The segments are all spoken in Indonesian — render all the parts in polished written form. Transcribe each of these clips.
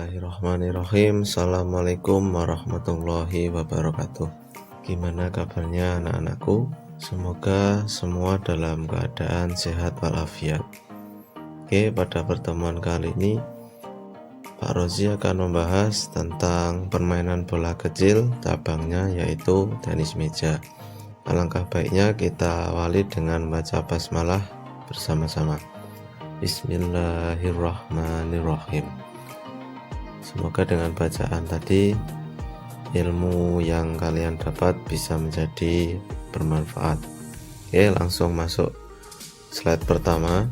Bismillahirrahmanirrahim. Assalamualaikum warahmatullahi wabarakatuh. Gimana kabarnya anak-anakku? Semoga semua dalam keadaan sehat walafiat. Oke, pada pertemuan kali ini Pak Rozi akan membahas tentang permainan bola kecil, cabangnya yaitu tenis meja. Alangkah baiknya kita awali dengan membaca basmalah bersama-sama. Bismillahirrahmanirrahim. Semoga dengan bacaan tadi ilmu yang kalian dapat bisa menjadi bermanfaat. Oke, langsung masuk slide pertama.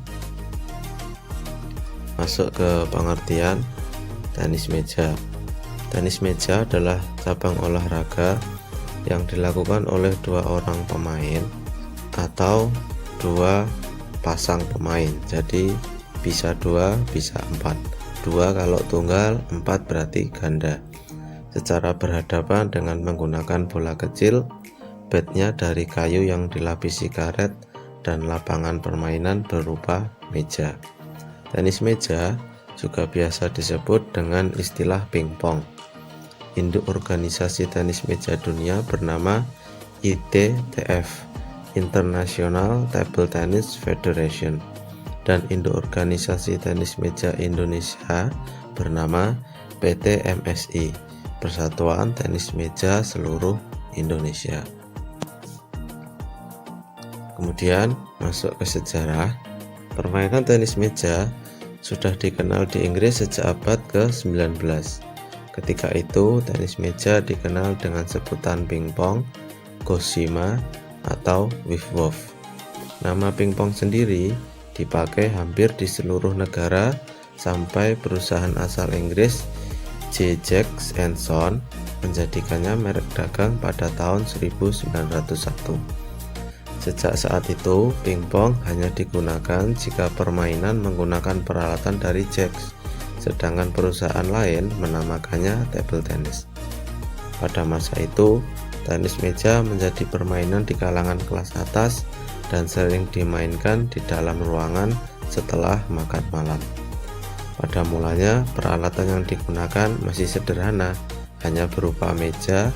Masuk ke pengertian tenis meja. Tenis meja adalah cabang olahraga yang dilakukan oleh dua orang pemain atau dua pasang pemain. Jadi bisa dua, bisa empat. Dua kalau tunggal, empat berarti ganda. Secara berhadapan dengan menggunakan bola kecil, batnya dari kayu yang dilapisi karet, dan lapangan permainan berupa meja. Tenis meja juga biasa disebut dengan istilah pingpong. Induk organisasi tenis meja dunia bernama ITTF, International Table Tennis Federation, dan induk organisasi tenis meja Indonesia bernama PT MSI, Persatuan Tenis Meja Seluruh Indonesia. Kemudian masuk ke sejarah. Permainan tenis meja sudah dikenal di Inggris sejak abad ke-19. Ketika itu tenis meja dikenal dengan sebutan pingpong, gosshima, atau wiffwoff. Nama pingpong sendiri dipakai hampir di seluruh negara sampai perusahaan asal Inggris J. Jacques & Son menjadikannya merek dagang pada tahun 1901. Sejak saat itu, pingpong hanya digunakan jika permainan menggunakan peralatan dari Jacques, sedangkan perusahaan lain menamakannya table tennis. Pada masa itu, tenis meja menjadi permainan di kalangan kelas atas dan sering dimainkan di dalam ruangan setelah makan malam. Pada mulanya, peralatan yang digunakan masih sederhana, hanya berupa meja,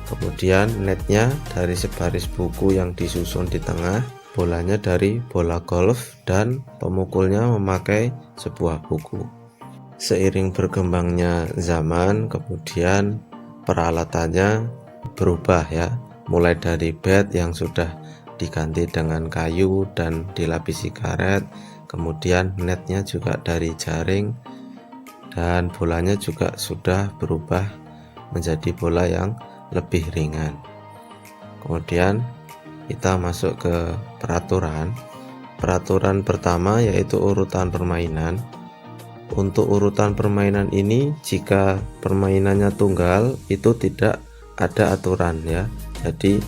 kemudian netnya dari sebaris buku yang disusun di tengah, bolanya dari bola golf, dan pemukulnya memakai sebuah buku. Seiring berkembangnya zaman, kemudian peralatannya berubah ya, mulai dari bat yang sudah diganti dengan kayu dan dilapisi karet, kemudian netnya juga dari jaring, dan bolanya juga sudah berubah menjadi bola yang lebih ringan. Kemudian kita masuk ke peraturan. Peraturan pertama yaitu urutan permainan. Untuk urutan permainan ini, jika permainannya tunggal itu tidak ada aturan ya, jadi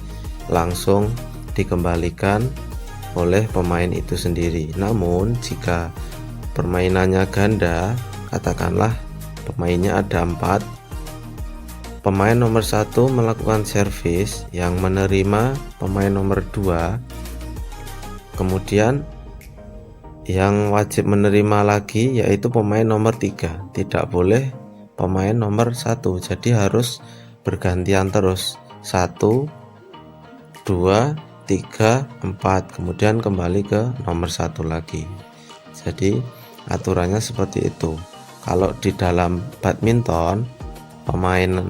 langsung dikembalikan oleh pemain itu sendiri. Namun jika permainannya ganda, katakanlah pemainnya ada 4, pemain nomor 1 melakukan servis yang menerima pemain nomor 2, kemudian yang wajib menerima lagi yaitu pemain nomor 3, tidak boleh pemain nomor 1, jadi harus bergantian terus, 1, 2, 3, 4, kemudian kembali ke nomor 1 lagi. Jadi aturannya seperti itu. Kalau di dalam badminton, pemain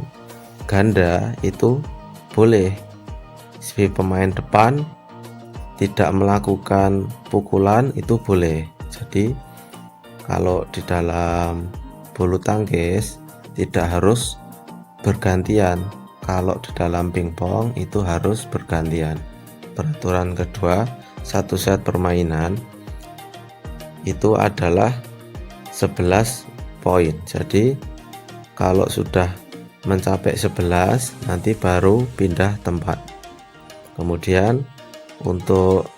ganda itu boleh si pemain depan tidak melakukan pukulan, itu boleh. Jadi kalau di dalam bulu tangkis tidak harus bergantian, kalau di dalam pingpong itu harus bergantian. Peraturan kedua, satu set permainan itu adalah 11 poin. Jadi kalau sudah mencapai 11 nanti baru pindah tempat. Kemudian untuk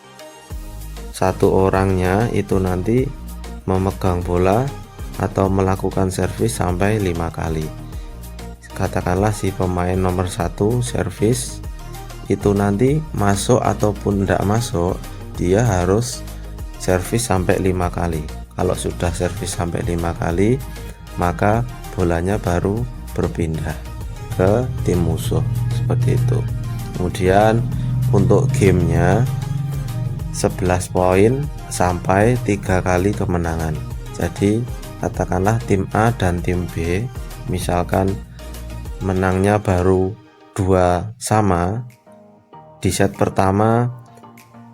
satu orangnya itu nanti memegang bola atau melakukan servis sampai 5 kali. Katakanlah si pemain nomor 1 servis itu nanti masuk ataupun tidak masuk, dia harus servis sampai 5 kali. Kalau sudah servis sampai 5 kali, maka bolanya baru berpindah ke tim musuh, seperti itu. Kemudian untuk gamenya 11 poin sampai 3 kali kemenangan. Jadi katakanlah tim A dan tim B misalkan menangnya baru 2 sama, di set pertama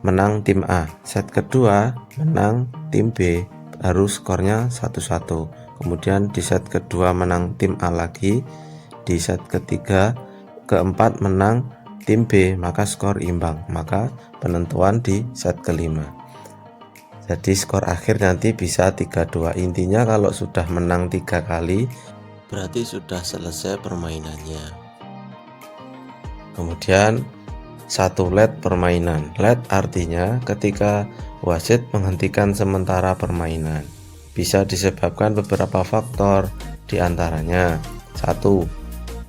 menang tim A, set kedua menang tim B, baru skornya 1-1. Kemudian di set kedua menang tim A lagi, di set ketiga keempat menang tim B, maka skor imbang, maka penentuan di set kelima. Jadi skor akhir nanti bisa 3-2. Intinya kalau sudah menang 3 kali berarti sudah selesai permainannya. Kemudian 1 let permainan. Let artinya ketika wasit menghentikan sementara permainan. Bisa disebabkan beberapa faktor, diantaranya 1.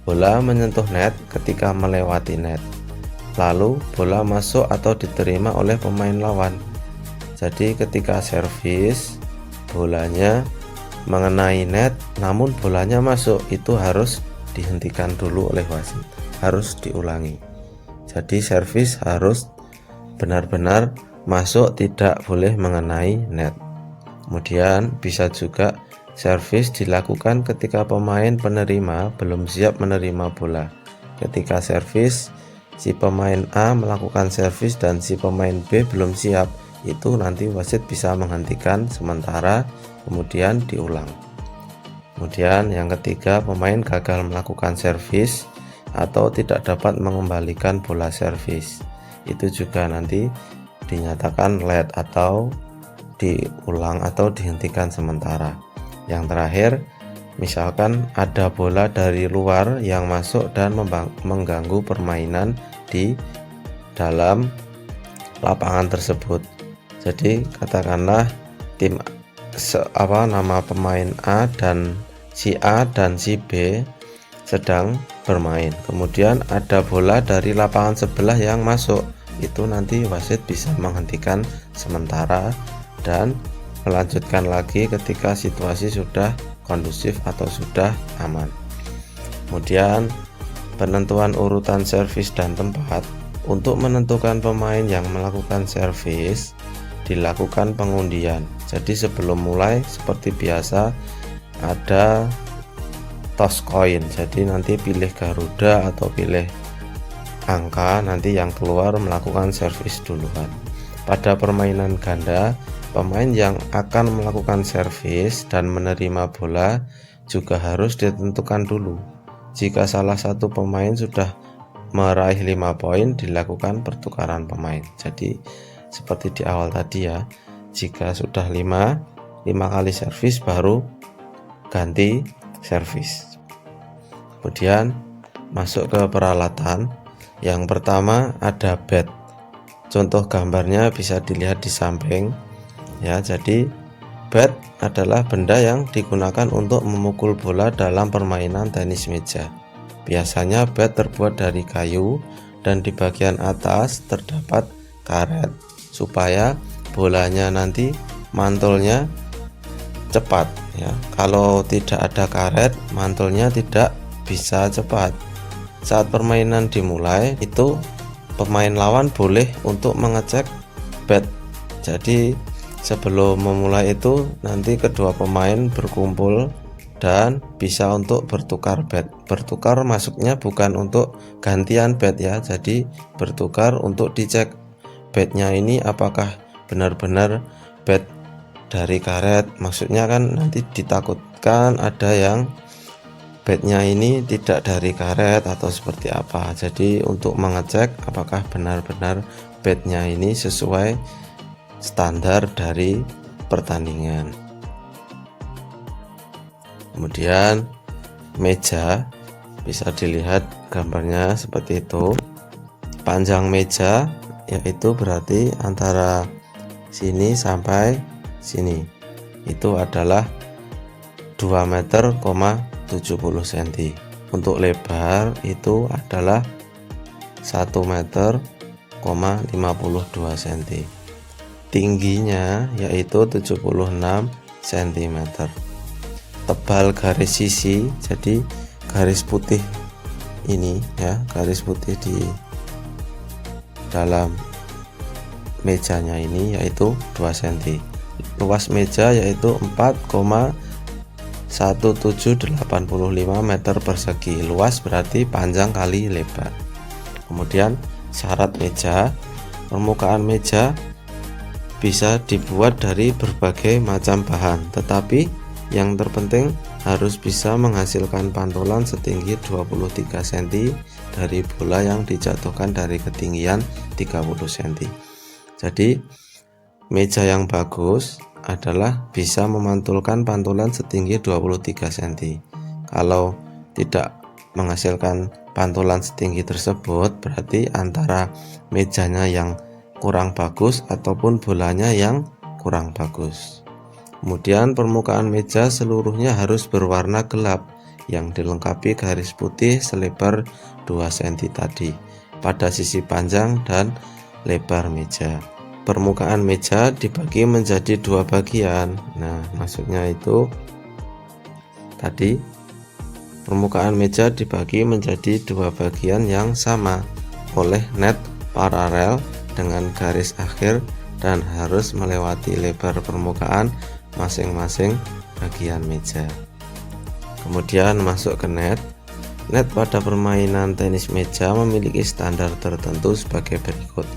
Bola menyentuh net ketika melewati net, lalu bola masuk atau diterima oleh pemain lawan. Jadi ketika servis bolanya mengenai net namun bolanya masuk, itu harus dihentikan dulu oleh wasit, harus diulangi. Jadi servis harus benar-benar masuk, tidak boleh mengenai net. Kemudian bisa juga servis dilakukan ketika pemain penerima belum siap menerima bola. Ketika servis si pemain A melakukan servis dan si pemain B belum siap, itu nanti wasit bisa menghentikan sementara kemudian diulang. Kemudian yang ketiga, pemain gagal melakukan servis atau tidak dapat mengembalikan bola servis, itu juga nanti dinyatakan let atau diulang atau dihentikan sementara. Yang terakhir, misalkan ada bola dari luar yang masuk dan mengganggu permainan di dalam lapangan tersebut. Jadi katakanlah tim nama pemain A dan si A dan si B sedang bermain, kemudian ada bola dari lapangan sebelah yang masuk, itu nanti wasit bisa menghentikan sementara dan melanjutkan lagi ketika situasi sudah kondusif atau sudah aman. Kemudian penentuan urutan servis dan tempat. Untuk menentukan pemain yang melakukan servis dilakukan pengundian. Jadi sebelum mulai seperti biasa ada toss coin, jadi nanti pilih Garuda atau pilih angka, nanti yang keluar melakukan servis duluan. Pada permainan ganda, pemain yang akan melakukan servis dan menerima bola juga harus ditentukan dulu. Jika salah satu pemain sudah meraih 5 poin, dilakukan pertukaran pemain. Jadi seperti di awal tadi ya, jika sudah 5 kali servis baru ganti servis. Kemudian masuk ke peralatan. Yang pertama ada bat. Contoh gambarnya bisa dilihat di samping ya. Jadi bat adalah benda yang digunakan untuk memukul bola dalam permainan tenis meja. Biasanya bat terbuat dari kayu dan di bagian atas terdapat karet supaya bolanya nanti mantulnya cepat ya. Kalau tidak ada karet, mantulnya tidak bisa cepat. Saat permainan dimulai, itu pemain lawan boleh untuk mengecek bat. Jadi sebelum memulai itu nanti kedua pemain berkumpul dan bisa untuk bertukar bat. Bertukar masuknya bukan untuk gantian bat ya, jadi bertukar untuk dicek batnya ini apakah benar-benar bat dari karet. Maksudnya kan nanti ditakutkan ada yang batnya ini tidak dari karet atau seperti apa. Jadi untuk mengecek apakah benar-benar batnya ini sesuai standar dari pertandingan. Kemudian meja bisa dilihat gambarnya seperti itu. Panjang meja yaitu berarti antara sini sampai sini itu adalah 2 meter, 70 cm. Untuk lebar itu adalah 1 meter, 52 cm. Tingginya yaitu 76 cm. tebal garis sisi, jadi garis putih ini ya, garis putih di dalam mejanya ini yaitu 2 cm. Luas meja yaitu 4,1785 meter persegi. Luas berarti panjang kali lebar. Kemudian syarat meja, permukaan meja bisa dibuat dari berbagai macam bahan, tetapi yang terpenting harus bisa menghasilkan pantulan setinggi 23 cm dari bola yang dijatuhkan dari ketinggian 30 cm. Jadi meja yang bagus adalah bisa memantulkan pantulan setinggi 23 cm. Kalau tidak menghasilkan pantulan setinggi tersebut, berarti antara mejanya yang kurang bagus ataupun bolanya yang kurang bagus. Kemudian permukaan meja seluruhnya harus berwarna gelap yang dilengkapi garis putih selebar 2 cm tadi pada sisi panjang dan lebar meja. Permukaan meja dibagi menjadi 2 bagian. Nah, maksudnya itu tadi permukaan meja dibagi menjadi 2 bagian yang sama oleh net paralel dengan garis akhir dan harus melewati lebar permukaan masing-masing bagian meja. Kemudian masuk ke net. Net pada permainan tenis meja memiliki standar tertentu sebagai berikut.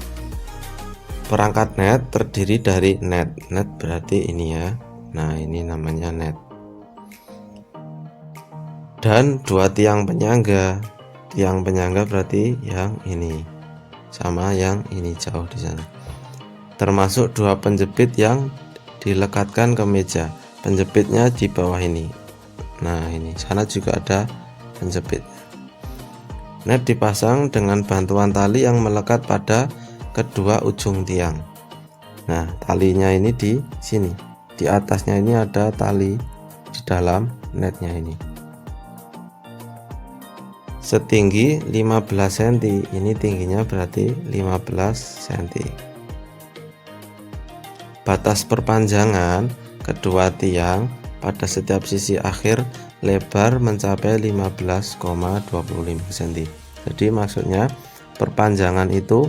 Perangkat net terdiri dari net berarti ini ya. Nah, ini namanya net. Dan 2 tiang penyangga. Tiang penyangga berarti yang ini sama yang ini jauh di sana. Termasuk 2 penjepit yang dilekatkan ke meja. Penjepitnya di bawah ini. Nah, ini sana juga ada penjepit. Net dipasang dengan bantuan tali yang melekat pada kedua ujung tiang. Nah, talinya ini di sini. Di atasnya ini ada tali di dalam netnya ini. Setinggi 15 cm. Ini tingginya berarti 15 cm. Batas perpanjangan kedua tiang pada setiap sisi akhir lebar mencapai 15,25 cm. Jadi maksudnya perpanjangan itu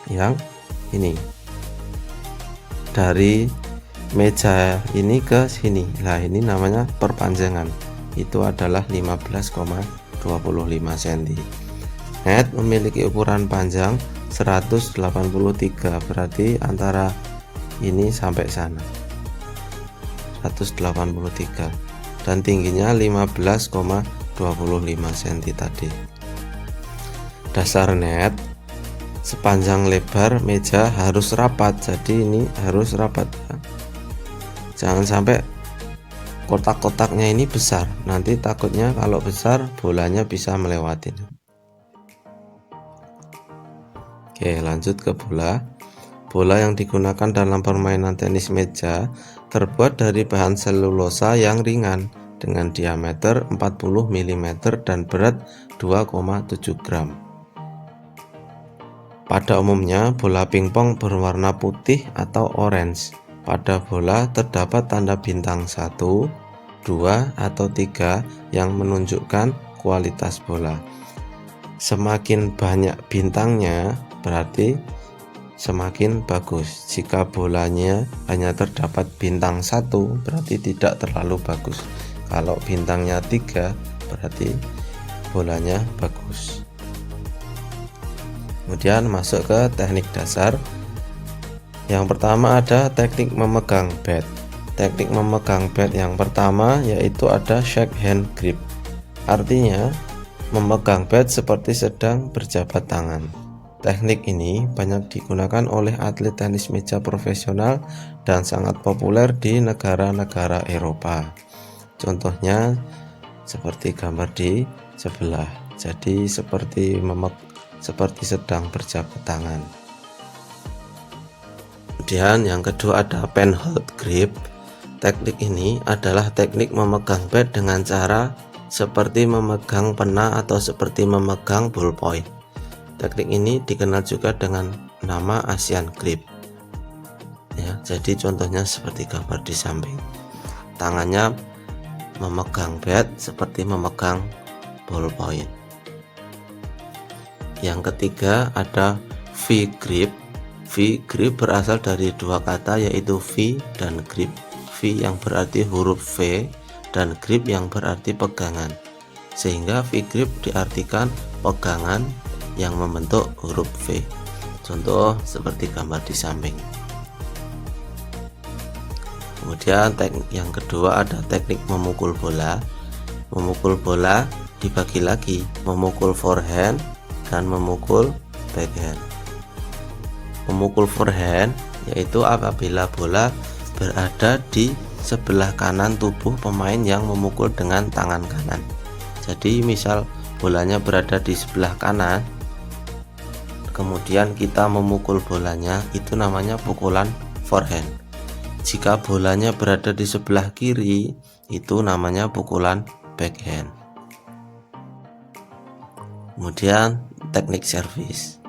yang ini dari meja ini ke sini. Nah, ini namanya perpanjangan. Itu adalah 15,25 cm. Net memiliki ukuran panjang 183, berarti antara ini sampai sana 183, dan tingginya 15,25 cm tadi. Dasar net sepanjang lebar meja harus rapat, jadi ini harus rapat ya. Jangan sampai kotak-kotaknya ini besar, nanti takutnya kalau besar bolanya bisa melewati. Oke, lanjut ke bola. Bola yang digunakan dalam permainan tenis meja terbuat dari bahan selulosa yang ringan dengan diameter 40 mm dan berat 2,7 gram. Pada umumnya bola pingpong berwarna putih atau orange. Pada bola terdapat tanda bintang 1, 2, atau 3 yang menunjukkan kualitas bola. Semakin banyak bintangnya berarti semakin bagus. Jika bolanya hanya terdapat bintang 1 berarti tidak terlalu bagus. Kalau bintangnya 3 berarti bolanya bagus. Kemudian masuk ke teknik dasar. Yang pertama ada teknik memegang bat. Teknik memegang bat yang pertama yaitu ada shake hand grip. Artinya memegang bat seperti sedang berjabat tangan. Teknik ini banyak digunakan oleh atlet tenis meja profesional dan sangat populer di negara-negara Eropa. Contohnya seperti gambar di sebelah. Jadi seperti sedang berjabat tangan. Kemudian yang kedua ada penhold grip. Teknik ini adalah teknik memegang bat dengan cara seperti memegang pena atau seperti memegang ballpoint. Teknik ini dikenal juga dengan nama Asian grip. Ya, jadi contohnya seperti gambar di samping. Tangannya memegang bat seperti memegang ballpoint. Yang ketiga ada V-grip. V-grip berasal dari dua kata, yaitu V dan grip. V yang berarti huruf V dan grip yang berarti pegangan, sehingga V-grip diartikan pegangan yang membentuk huruf V. Contoh seperti gambar di samping. Kemudian teknik yang kedua ada teknik memukul bola. Memukul bola dibagi lagi, memukul forehand dan memukul backhand. Memukul forehand yaitu apabila bola berada di sebelah kanan tubuh pemain yang memukul dengan tangan kanan. Jadi misal bolanya berada di sebelah kanan, kemudian kita memukul bolanya, itu namanya pukulan forehand. Jika bolanya berada di sebelah kiri, itu namanya pukulan backhand. Kemudian teknik servis.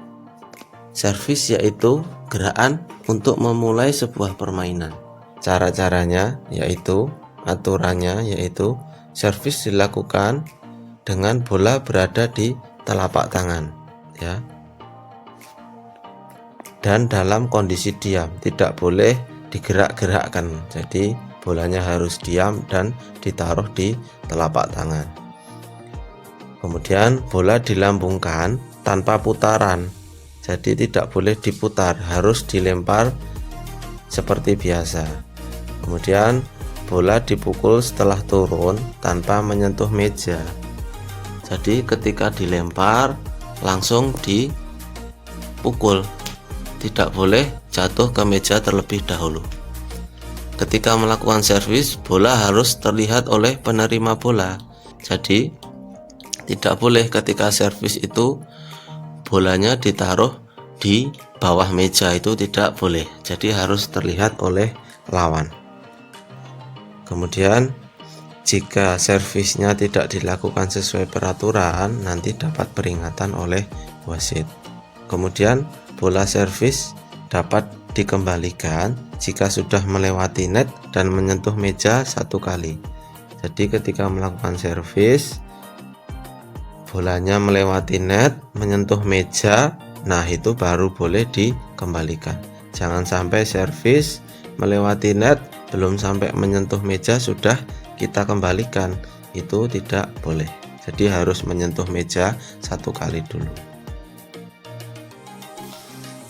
Servis yaitu gerakan untuk memulai sebuah permainan. Cara-caranya yaitu, aturannya yaitu servis dilakukan dengan bola berada di telapak tangan, ya. Dan dalam kondisi diam, tidak boleh digerak-gerakkan. Jadi bolanya harus diam dan ditaruh di telapak tangan. Kemudian bola dilambungkan tanpa putaran. Jadi tidak boleh diputar, harus dilempar seperti biasa. Kemudian bola dipukul setelah turun tanpa menyentuh meja. Jadi ketika dilempar langsung dipukul, tidak boleh jatuh ke meja terlebih dahulu. Ketika melakukan servis, bola harus terlihat oleh penerima bola. Jadi tidak boleh ketika servis itu bolanya ditaruh di bawah meja, itu tidak boleh. Jadi harus terlihat oleh lawan. Kemudian jika servisnya tidak dilakukan sesuai peraturan, nanti dapat peringatan oleh wasit. Kemudian bola servis dapat dikembalikan jika sudah melewati net dan menyentuh meja 1 kali. Jadi ketika melakukan servis, bolanya melewati net, menyentuh meja, nah itu baru boleh dikembalikan. Jangan sampai servis melewati net, belum sampai menyentuh meja sudah kita kembalikan, itu tidak boleh. Jadi harus menyentuh meja 1 kali dulu.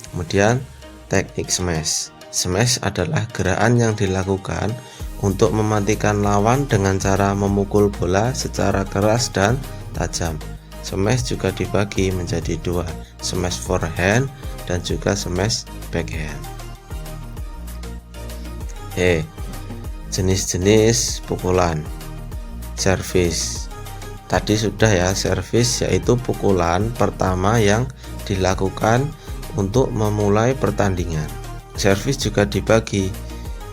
Kemudian teknik smash. Smash adalah gerakan yang dilakukan untuk mematikan lawan dengan cara memukul bola secara keras dan tajam. Smash juga dibagi menjadi 2, smash forehand dan juga smash backhand. Jenis-jenis pukulan. Servis. Tadi sudah ya, servis yaitu pukulan pertama yang dilakukan untuk memulai pertandingan. Servis juga dibagi,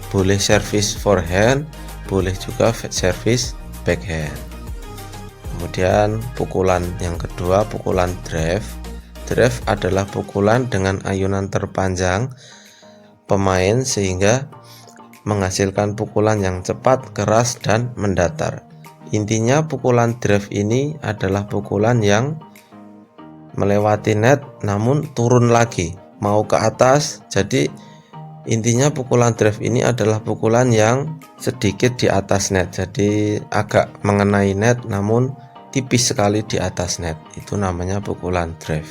boleh servis forehand, boleh juga servis backhand. Kemudian pukulan yang kedua, pukulan drive. Drive adalah pukulan dengan ayunan terpanjang pemain sehingga menghasilkan pukulan yang cepat, keras, dan mendatar. Intinya pukulan drive ini adalah pukulan yang melewati net namun turun lagi mau ke atas. Jadi intinya pukulan drive ini adalah pukulan yang sedikit di atas net, jadi agak mengenai net namun tipis sekali di atas net, itu namanya pukulan drive.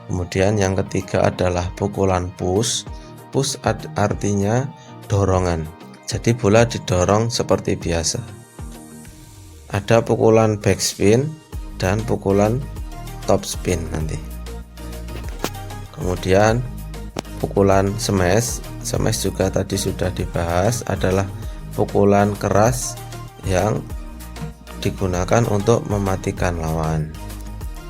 Kemudian yang ketiga adalah pukulan push. Push artinya dorongan, jadi bola didorong seperti biasa. Ada pukulan backspin dan pukulan top spin nanti. Kemudian pukulan smash. Smash juga tadi sudah dibahas, adalah pukulan keras yang digunakan untuk mematikan lawan.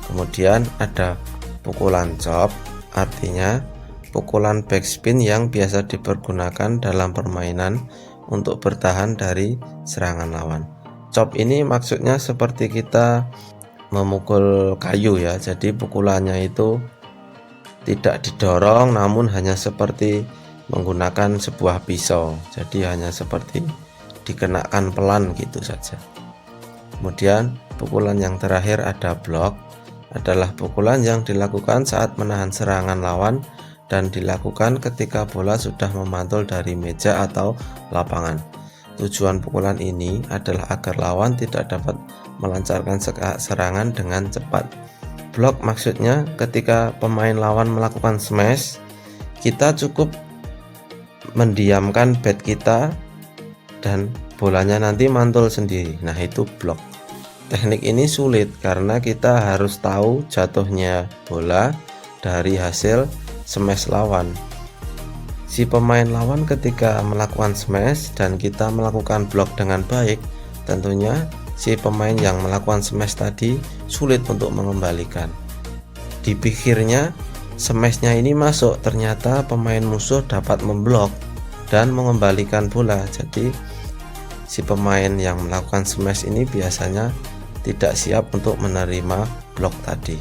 Kemudian ada pukulan chop, artinya pukulan backspin yang biasa dipergunakan dalam permainan untuk bertahan dari serangan lawan. Chop ini maksudnya seperti kita memukul kayu ya, jadi pukulannya itu tidak didorong namun hanya seperti menggunakan sebuah pisau, jadi hanya seperti dikenakan pelan gitu saja. Kemudian pukulan yang terakhir ada block, adalah pukulan yang dilakukan saat menahan serangan lawan dan dilakukan ketika bola sudah memantul dari meja atau lapangan. Tujuan pukulan ini adalah agar lawan tidak dapat melancarkan serangan dengan cepat. Block maksudnya ketika pemain lawan melakukan smash, kita cukup mendiamkan bat kita dan bolanya nanti mantul sendiri. Nah, itu block. Teknik ini sulit karena kita harus tahu jatuhnya bola dari hasil smash lawan. Si pemain lawan ketika melakukan smash dan kita melakukan block dengan baik, tentunya si pemain yang melakukan smash tadi sulit untuk mengembalikan. Dipikirnya smashnya ini masuk, ternyata pemain musuh dapat memblok dan mengembalikan bola. Jadi si pemain yang melakukan smash ini biasanya tidak siap untuk menerima blok tadi.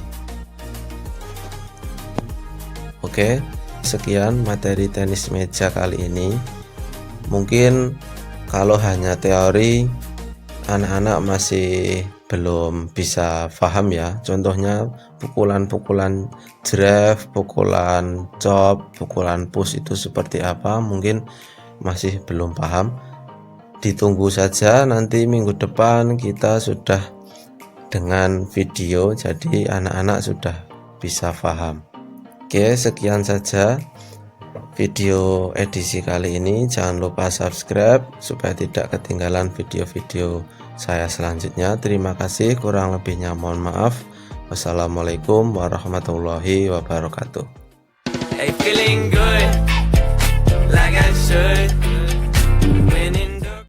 Oke, sekian materi tenis meja kali ini. Mungkin kalau hanya teori, anak-anak masih belum bisa paham ya. Contohnya pukulan-pukulan drive, pukulan chop, pukulan push itu seperti apa, mungkin masih belum paham. Ditunggu saja, nanti minggu depan kita sudah dengan video, jadi anak-anak sudah bisa paham. Oke, sekian saja video edisi kali ini. Jangan lupa subscribe supaya tidak ketinggalan video-video saya selanjutnya. Terima kasih, kurang lebihnya mohon maaf. Wassalamualaikum warahmatullahi wabarakatuh. Hey, feeling good.